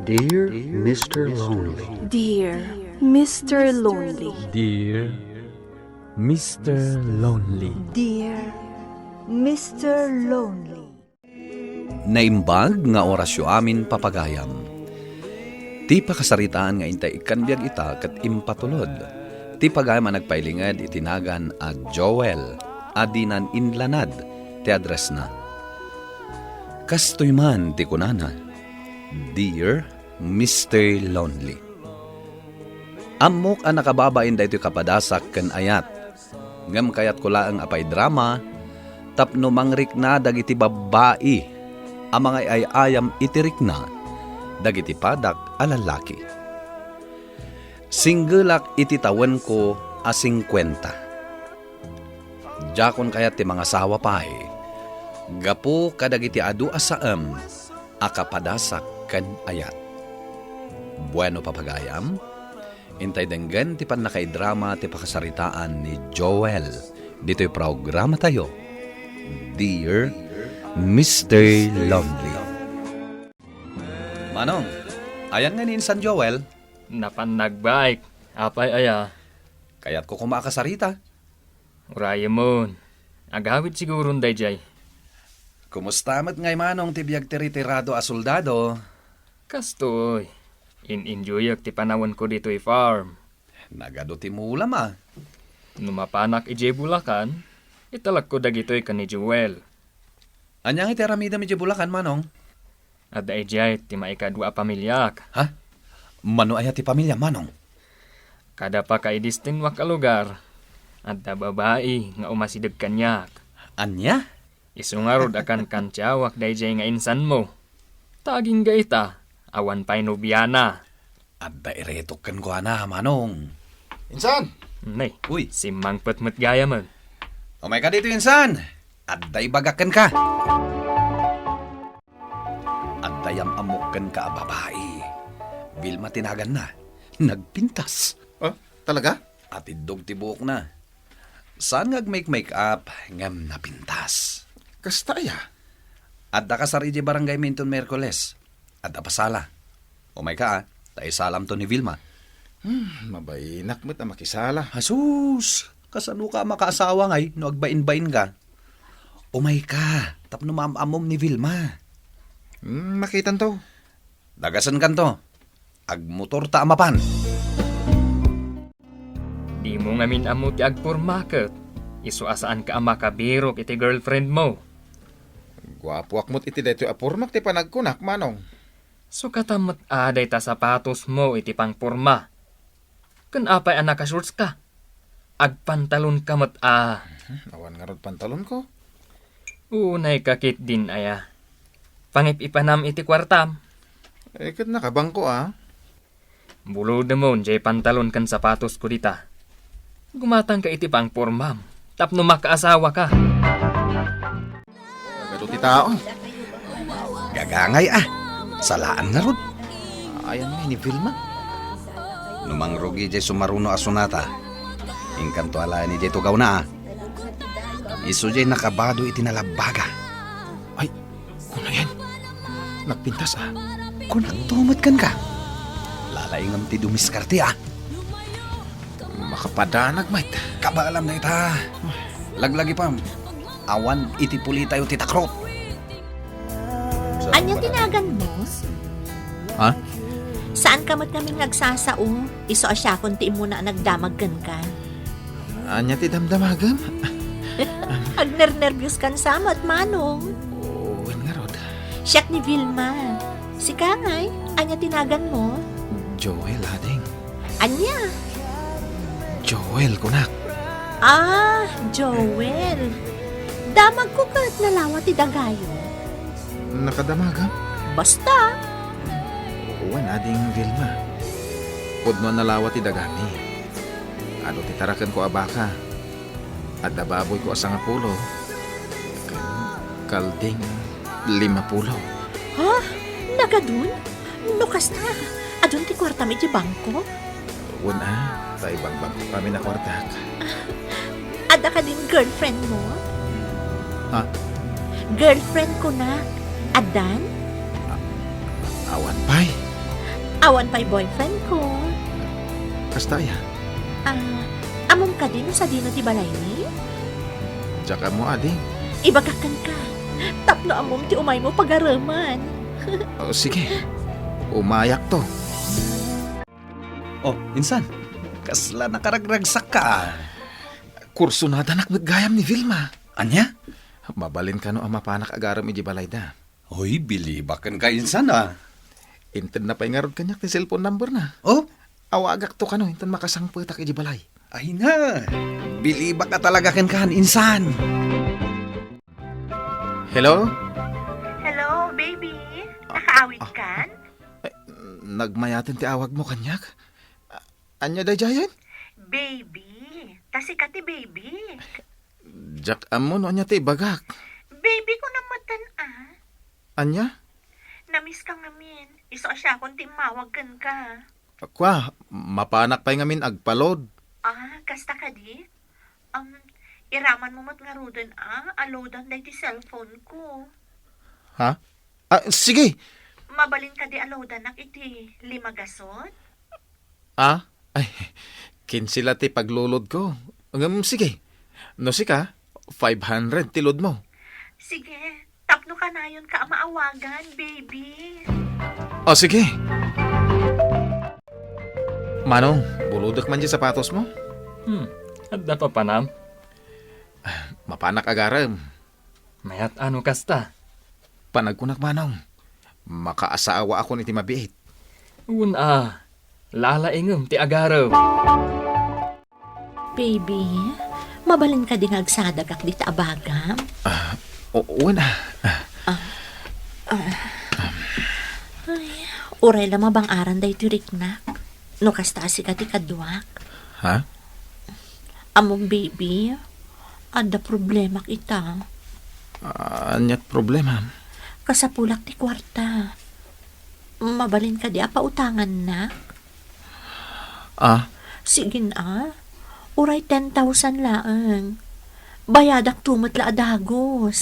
Dear Mr. Lonely. Dear Mr. Lonely. Dear Mr. Lonely. Dear Mr. Lonely. Naimbag nga orasyo amin papagayam. Ti pakasaritaan nga intay ikanbiag ita kat impatulod. Ti pagayam ang nagpailingad itinagan a Joel, adinan inlanad, ti address na. Kastoy man ti kunana, Dear Mr. Lonely. Amok ang nakababain da ito kapadasak kan ayat. Ngam kayat kula ang apay drama, tapno mangrik na dagiti babae, ang mga ayayam itirik na, dagiti padak alalaki. Singgulak ititawan ko a 50. Jakon kayat ti mga sawa pa gapo kadagiti adu asaam, akapadasak kan ayat. Bueno papagayam, intay denggan ti pan nakaidrama ti pakasaritaan ni Joel. Dito'y programa tayo, Dear Mr. Lonely. Manong, ayan nga ni San Joel. Napannagbike, apay aya. Kaya't ko kumakasarita. Uraya mo, agawid siguro day jay. Kumusta mat ngay manong ti biyag ti retirado a soldado? Kastoy, in-enjoyak ti panawon ko dito'y farm. Nagado ti mulam ah. Numapanak ijay Bulacan, italak ko dagito'y ka ni Joel. Anyang iti aramida mi Bulacan manong? At ijay ti maikadwa pamilyak. Ha? Mano ay ti pamilya manong? Kada pa kay distinwak a lugar, at da babae nga umasidag kanyak. Anya? Isungarod akan kantyawak dayjay nga insan mo. Taging gaita, awan pa'y nobyana. Adda iretok kan ko na manong. Insan! Nay, Uy, si Mang Patmat gaya man. umay ka dito insan. Adday bagakan ka. Addayam amukan ka a babae. Vilma tinagan na. Nagpintas. Oh, talaga? At idog tibuk na. Saan make up ngam napintas? Kasta ya. Adda ka sa Rigi Barangay Minton Mercoles. Adda pasala. Umay ka tayo salam to ni Vilma. Mabainak mo't na makisala. Asus! Kasano ka makaasawa ngay no agbain-bain ka? Umay ka, tapno maamamom ni Vilma. Makitan to. Dagasan kan to. Agmotor ta amapan. Di mo ngamin amo ti agpurmaket. Isu asaan ka ama kabirok iti girlfriend mo. Gwapo akmot iti dito apurmak ti panagkunak, manong. So katamat aday ta sapatos mo iti pangpurma. Kan apay anak ka shorts ka. Agpantalon ka mat Awan nga rod pantalon ko. Unay kakit din aya. Pangip ipanam iti kwartam. Kat nakabangko Bulod mo jay pantalon kan sapatos ko dita. Gumatang ka iti pangpurmam. Tapno makaasawa ka. Agado ti tao. Gagangay Salaan nga rod. Ayan nga ni Vilma. Numang rugi jay sumaruno asunata. Ingkanto ala ni jay tugaw na Isu jay nakabado iti nalabaga. Ay, kuna yan. Nagpintas Kunak tumat kan ka. Lalaingam ti dumiskarte Makapadanag, mate. Kabaalam na ita. Laglagi pam. Awan iti puli tayo titakrot. Anya tinagan mo? Ha? Saan ka mat kaming nagsasao? Iso asya kung ti mo na nagdamaggan ka. Anya ti damdamagam? Agner-nervyos kan samat, manong. Oo, nga rod. Siyak ni Vilma. Si Kangay, anya tinagan mo? Joel, ading. Anya? Joel, kunak. Joel. Damag ko ka't nalawa ti dagayo. Nakadamagam? Basta. Uwan, ading Vilma. Pudno nalawa ti dagami. Ano ti tarakan ko abaka. At nababoy ko asang apulo. Kalding 50. Ha? Nagadun? Nukas na. Adun ti kwarta mi ti bangko? Uwan tayo bang kami na kwartak. Ada ka din girlfriend mo? Ha? Girlfriend ko na. Adan? Awan pay. Awan pa'y boyfriend ko. Kasta ya. Amom ka din sa dino ti balay ni? Diyak mo adi. Ibagakan ka. Tapno amom ti umay mo pagaraman. Sige. Umayak to. Oh, insan. Kasla nakaragragsak ka. Kurso na danak naggayam ni Vilma. Anya? Mabalin ka no ang mapanak agaram iji balay da. Hoy, bilibakan ka insan ah. Inten na pa'y ngarod kanyak ti cellphone number na. Oh, Awagak to kano, inten makasangpetak iji balay. ay na. Bilibak ka talaga kan insan. Hello? Hello, baby. Nakaawit kan? Nagmayatin ti awag mo kanyak? Anya day jayan? Baby. Kasi ka ti baby. Jak amon anya ti bagak. Baby ko namatan Anya? Namiss ka ngamin. Iso siya kung timawag kan ka. Kwa, mapanak pa'y ngamin agpalod. Kasta ka di? Iraman mo mat nga rudan alodan day ti cellphone ko. Ha? Sige. Mabalin ka di alodan nak iti 5 gasot? Ay, kinsila ti paglulod ko. Sige. No sika, 500 tilod mo. Sige, tapno ka na yun ka maawagan, baby. Sige. Manong, buludak man di sapatos mo? Adda pa panam. Mapanak agaram. Mayat ano kasta? Panagkunak manong. Makaasawa ako ni ti mabiit. Lalaingam ti agaraw. Baby, mabalin ka din agsadag ak di taabagam? Una. Uray lama bang aran day tiriknak? No kasta si ka ti kadwak? Ha? Among baby, ada problema kita. Anyat problema? Kasapulak ti kwarta. Mabalin ka di apautangan na? Sige na. Uray 10,000 laang. Bayadak tumatla adagos.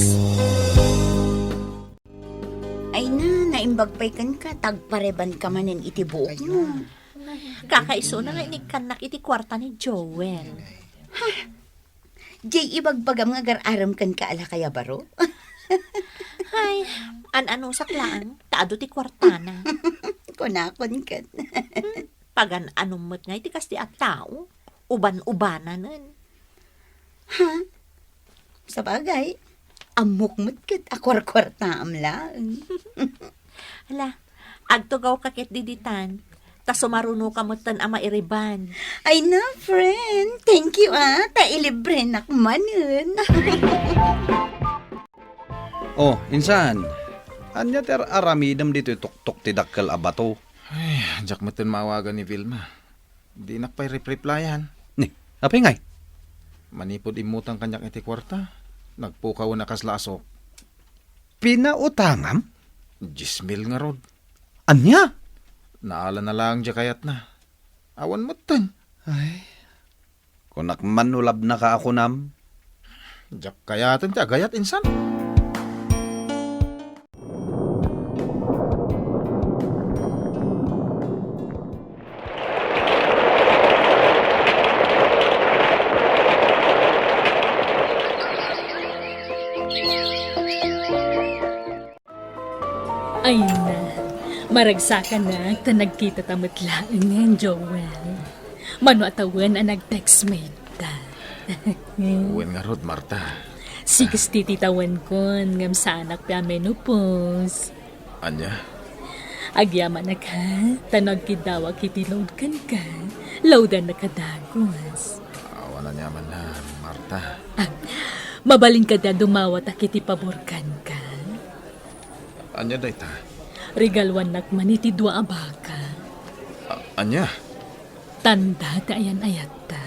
Ay na, naimbagpay kan ka, tagpareban ka manin iti buok mo. Kakaiso na nga inikanak iti kwarta ni Joel. Jay, ibagbagam nga gar-aram kan ka ala kaya baro? Ay, an-ano saklaan, taado ti kwarta na. Kunakon kan. Pagan anumot nga iti kas ti at tao, uban-ubanan nun. Sa bagay, amukmut kat akwar-kwarta am lang. Hala, agtugaw kakit diditan, ta sumaruno ka mutan ama iriban. Ay na, friend. Thank you tailibre nakmanun. Oh, insan. Anya ter aramidam dito tuktok ti dakkel abato. Ay, jak matin mawagan ni Vilma. Di na pa'y replyan. Ni, apay ngay? Manipod imutang kanyak iti kwarta. Nagpukaw na kaslasok. Pinautangam? 10,000 nga rod. Anya? Naala na lang dya kayat na. Awan mo tan. Ay, kunak manulab na ka ako nam. Jak kayatan ti agayat insan. Ay na, maragsakan na, ta nagkita tamatlaan ngayon, Joel. Mano atawan ang nag-text mate ta. Uwen nga rod, Marta. Sigas tititawan kon, ngam sa anak pa menopause. Anya? Agyaman na ka, tanag kidawa kiti load kan ka, loadan na kadagos. Awan na niyaman na, Marta. Mabaling ka da dumawat a kiti paborkan ka. Anya day ta? Regalwan nakmaniti dua abaka. Anya? Tanda ta ayan ayat ta.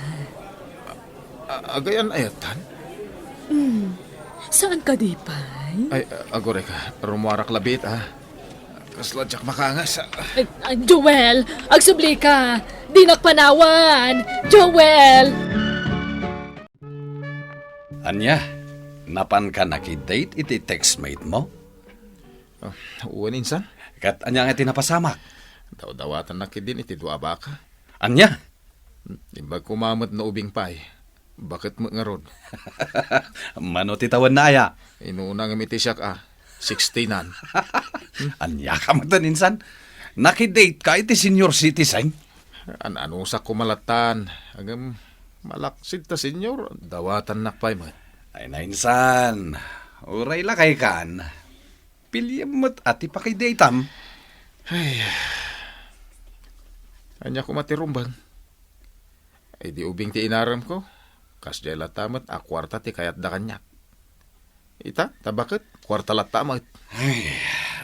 Agayan ayatan? Saan ka di pay? Ay, agore ka. Rumuarak labit, Kasladyak makangas. Joel! Agsubli ka! Di nakpanawan! Joel! Anya, napan ka nakidate iti textmate mo? Uwan insan? Kat anya nga tinapasamak? Daw-dawatan na kidin iti dua baka. Anya? Imbag kumamot na ubing pay. Bakit mo nga rod? Mano titawan na aya? Inuuna nga miti siya 16 Anya ka mataninsan? Nakidate ka iti senior citizen? Ano sa kumalatan. Agam malaksid ta senyor. Dawatan nakpay mo. Ay nainsan. Uray lakay kan. Pilyam mo't ati pakidatam. Ay. Anya ko matirumbang. Ay di ubing ti inaram ko. Kasjay latamat a kwarta ti kayat da kanyak. Ita, tabakit? Kwarta latamat. Ay,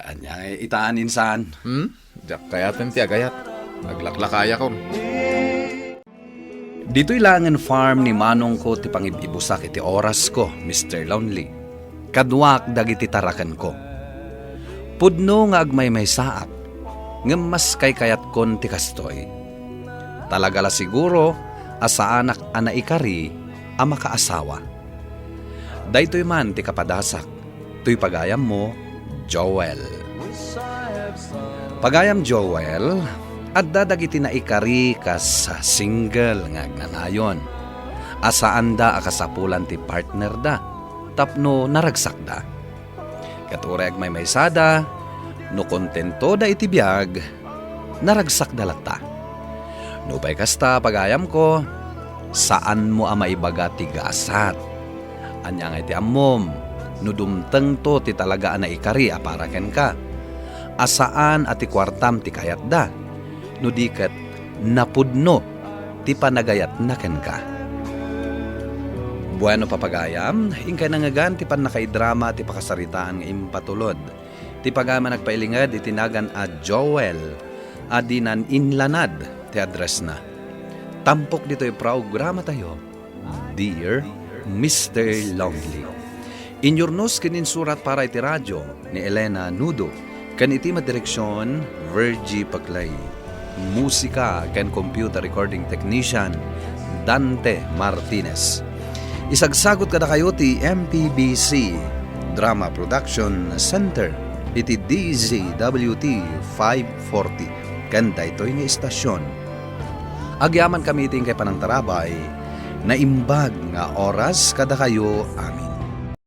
anya itaan insan. Diyak kayatan ti agayat. Naglaklakaya ko. Dito'y langan farm ni manong ko ti pangibibusak iti oras ko, Mr. Lonely. Kadwak dagiti tarakan ko. Pudno nga agmay may saak. Ngem mas kay kayat kon ti kastoy. Talaga la siguro asa anak ana ikari a makaasawa. Daytoy man ti kapadasak. Tuy pagayam mo, Joel. Pagayam Joel, at dadagiti na ikari kas single nga agnanayon. Asaan da akasapulan ti partner da, tapno naragsak da. Katureg may maysada, no kontento da iti biyag, naragsak da lata. No bay kasta pagayam ko, saan mo maibaga ti gasat? Anya nga iti ammom, no dumteng to ti talaga na ikari aparaken ka. Asaan ati kwartam ti kayat da, no diket napudno ti panagayat na ken ka. Bueno papagayam, ingkay nangagan ti panakaidrama ti pakasaritaan nga impatulod. Ti pagama nagpailingad itinagan a Joel, adinan inlanad ti address na. Tampok dito'y programa tayo, Dear Mr. Lonely. Inyornos kininsurat para iti radyo ni Elena Nudo, kan iti madireksyon Virgie Paclay. Musika kan computer recording technician Dante Martinez. Isagsagot kada kayo ti MPBC Drama Production Center iti DZWT 540 kanda ito'y nga istasyon. Agyaman kami iting kay panangtarabay na imbag nga oras kada kayo ang